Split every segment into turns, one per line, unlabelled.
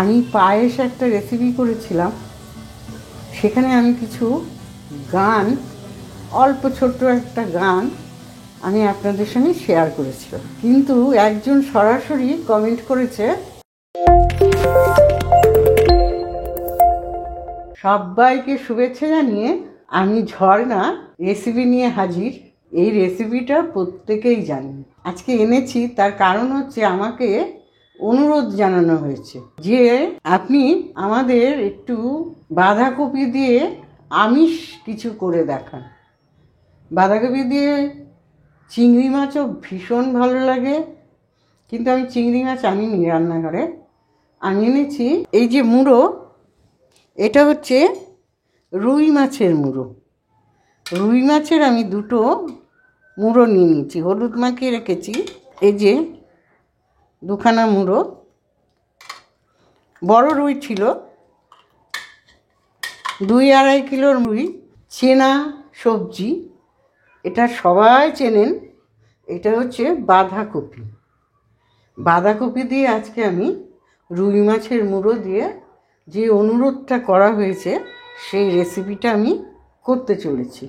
আমি পায়েস একটা রেসিপি করেছিলাম, সেখানে আমি কিছু গান, অল্প ছোট্ট একটা গান আমি আপনাদের সঙ্গে শেয়ার করেছিলাম, কিন্তু একজন সরাসরি কমেন্ট করেছে, সবাইকে শুভেচ্ছা জানিয়ে আমি ঝর্ণা রেসিপি নিয়ে হাজির। এই রেসিপিটা প্রত্যেকেই জানি, আজকে এনেছি তার কারণ হচ্ছে আমাকে অনুরোধ জানানো হয়েছে যে আপনি আমাদের একটু বাঁধাকপি দিয়ে আমিষ কিছু করে দেখান। বাঁধাকপি দিয়ে চিংড়ি মাছও ভীষণ ভালো লাগে, কিন্তু আমি চিংড়ি মাছ আনিনি রান্নাঘরে। আমি এনেছি এই যে মুড়ো, এটা হচ্ছে রুই মাছের মুড়ো। রুই মাছের আমি দুটো মুড়ো নিয়ে নিয়েছি, হলুদ মাখিয়ে রেখেছি। এই যে দুখানা মুড়ো, বড় রুই ছিল, 2-2.5 কিলোর রুই। চেনা সবজি, এটা সবাই চেনেন, এটা হচ্ছে বাঁধাকপি। বাঁধাকপি দিয়ে আজকে আমি রুই মাছের মুড়ো দিয়ে যে অনুরোধটা করা হয়েছে সেই রেসিপিটা আমি করতে চলেছি।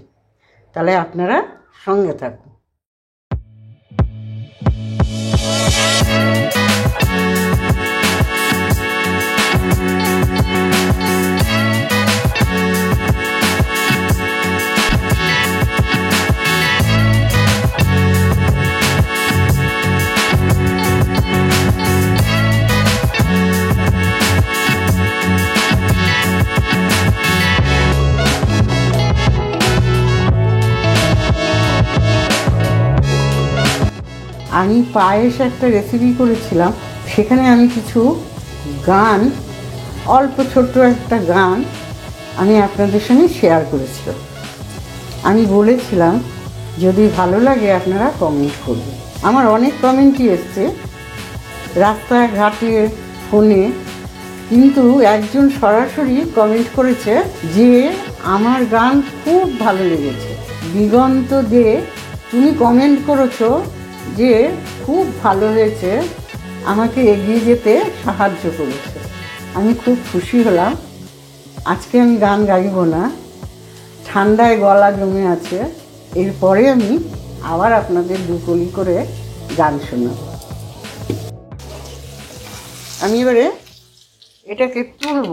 তাহলে আপনারা সঙ্গে থাকুন। আমি পায়েস একটা রেসিপি করেছিলাম, সেখানে আমি কিছু গান, অল্প ছোট্ট একটা গান আমি আপনাদের সঙ্গে শেয়ার করেছিলাম। আমি বলেছিলাম যদি ভালো লাগে আপনারা কমেন্ট করবেন। আমার অনেক কমেন্টই এসছে রাস্তাঘাটে, ফোনে, কিন্তু একজন সরাসরি কমেন্ট করেছে যে আমার গান খুব ভালো লেগেছে। দিগন্ত দে, তুমি কমেন্ট করেছো যে খুব ভালো হয়েছে, আমাকে এগিয়ে যেতে সাহায্য করেছে। আমি খুব খুশি হলাম। আজকে আমি গান গাইব না, ঠান্ডায় গলা জমে আছে। এরপরে আমি আবার আপনাদের দুকলি করে গান শোনাব। আমি এবারে এটাকে তুলব।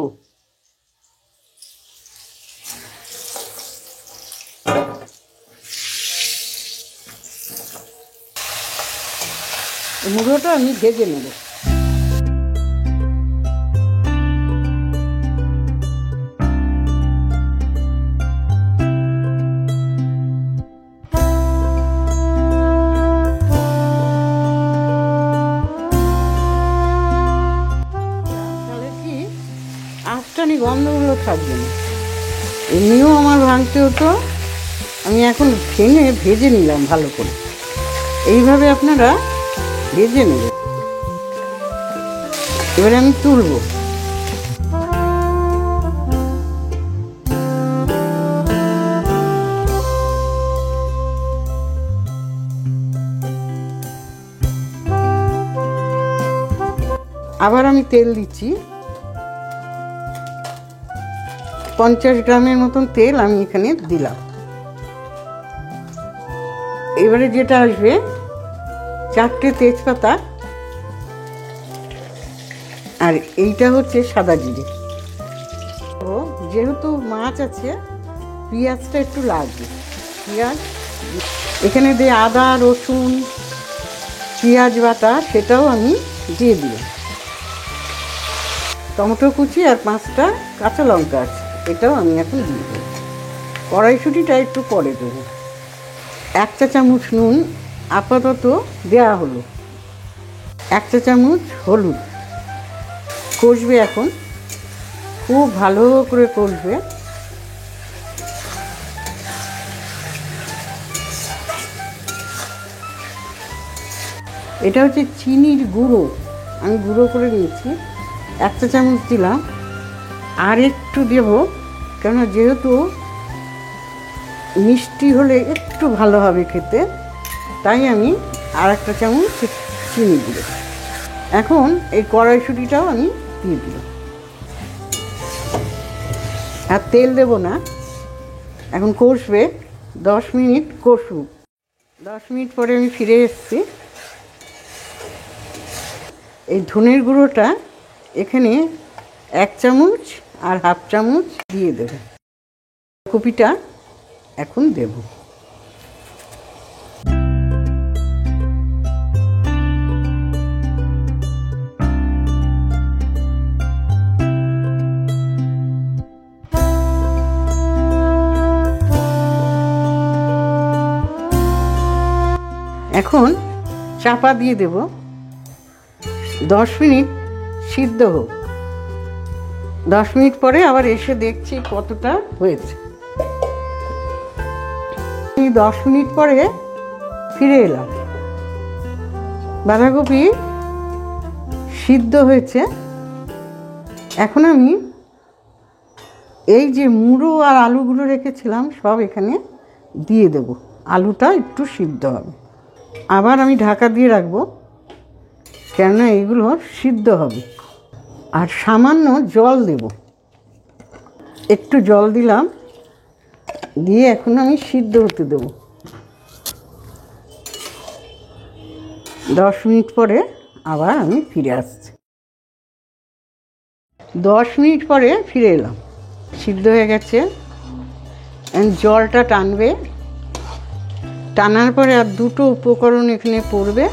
মুড়োটা আমি ভেজে নেব। তাহলে কি আঁচটানি গন্ধগুলো থাকবে না। এমনিও আমার ভাঙতে হতো, আমি এখন ভেঙে ভেজে নিলাম ভালো করে। এইভাবে আপনারা ভেজে নেবেন। এবারে আমি তুলব। আবার আমি তেল দিচ্ছি, 50 গ্রামের মতন তেল আমি এখানে দিলাম। এবারে যেটা আসবে, 4টে তেজপাতা, আর এইটা হচ্ছে সাদা জিরে। যেহেতু মাছ আছে, পেঁয়াজটা একটু লাগবে। পেঁয়াজ এখানে দিয়ে আদা, রসুন, পেঁয়াজ বাটা সেটাও আমি দিয়ে দিলাম। টমেটো কুচি আর 5টা কাঁচা লঙ্কা আছে, এটাও আমি এখন দিয়ে দেবো। কড়াইশুঁটিটা একটু পরে দেবো। 1 চা চামচ নুন আপাতত দেওয়া হলো, 1 চা চামচ হলুদ। কষবে, এখন খুব ভালো করে কষবে। এটা হচ্ছে চিনির গুঁড়ো, আমি গুঁড়ো করে নিয়েছি, 1 চা চামচ দিলাম। আর একটু দেব, কেন যেহেতু মিষ্টি হলে একটু ভালো হবে খেতে, তাই আমি আর 1 চামচ চিনি দিই। এখন এই কড়াইশুঁটিটাও আমি দিয়ে দিল। আর তেল দেব না, এখন কষবে। 10 মিনিট কষুক। 10 মিনিট পরে আমি ফিরে এসেছি। এই ধনের গুঁড়োটা এখানে 1 চামচ আর হাফ চামচ দিয়ে দেব। কপিটা এখন দেব। এখন চাপা দিয়ে দেব। 10 মিনিট সিদ্ধ হোক। 10 মিনিট পরে আবার এসে দেখছি কতটা হয়েছে। 10 মিনিট পরে ফিরে এলাম। বাঁধাকপি সিদ্ধ হয়েছে। এখন আমি এই যে মুড়ো আর আলুগুলো রেখেছিলাম সব এখানে দিয়ে দেব। আলুটা একটু সিদ্ধ হবে। আবার আমি ঢাকা দিয়ে রাখবো, কেননা এগুলো সিদ্ধ হবে। আর সামান্য জল দেব। একটু জল দিলাম, দিয়ে এখন আমি সিদ্ধ হতে দেব। 10 মিনিট পরে আবার আমি ফিরে আসছি। 10 মিনিট পরে ফিরে এলাম। সিদ্ধ হয়ে গেছে। জলটা টানবে। টানার পরে আর দুটো উপকরণ এখানে পড়বে।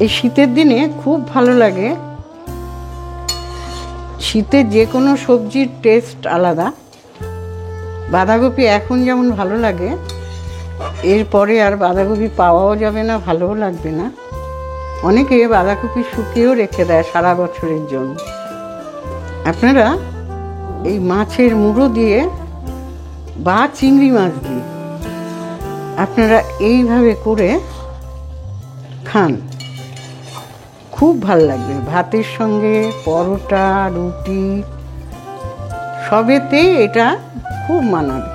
এই শীতের দিনে খুব ভালো লাগে। শীতে যে কোনো সবজির টেস্ট আলাদা। বাঁধাকপি এখন যেমন ভালো লাগে, এরপরে আর বাঁধাকপি পাওয়াও যাবে না, ভালোও লাগবে না। অনেকে বাঁধাকপি শুকিয়েও রেখে দেয় সারা বছরের জন্য। আপনারা এই মাছের মুড়ো দিয়ে বা চিংড়ি মাছ দিয়ে আপনারা এইভাবে করে খান, খুব ভালো লাগবে। ভাতের সঙ্গে, পরোটা, রুটি সবেতেই এটা খুব মানাবে।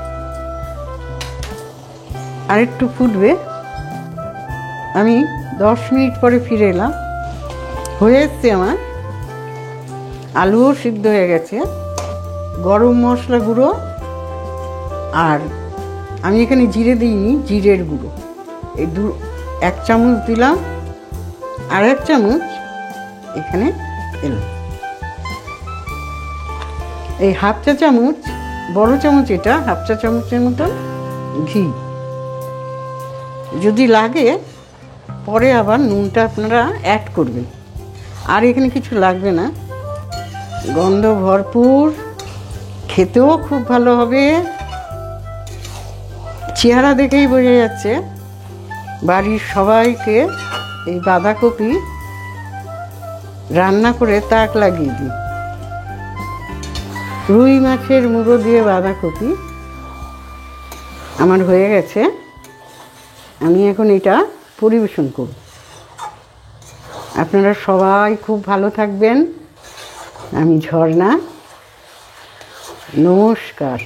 আর একটু ফুটবে। আমি 10 মিনিট পরে ফিরে এলাম। হয়ে এসছে আমার। আলুও সিদ্ধ হয়ে গেছে। গরম মশলা গুঁড়ো, আর আমি এখানে জিরে দিইনি, জিরের গুঁড়ো এই 1 চামচ দিলাম, আর 1 চামচ এখানে এলাম। এই হাফ চা চামচ, বড় চামচ এটা, হাফ চা চামচের মতন ঘি। যদি লাগে পরে আবার নুনটা আপনারা অ্যাড করবেন। আর এখানে কিছু লাগবে না। গন্ধ ভরপুর, খেতেও খুব ভালো হবে। চেহারা দেখেই বোঝা যাচ্ছে বাড়ির সবাইকে এই বাঁধাকপি রান্না করে তাক লাগিয়ে দিই। রুই মাছের মুড়ো দিয়ে বাঁধাকপি আমার হয়ে গেছে। আমি এখন এটা পরিবেশন করব। আপনারা সবাই খুব ভালো থাকবেন। আমি ঝর্ণা, নমস্কার।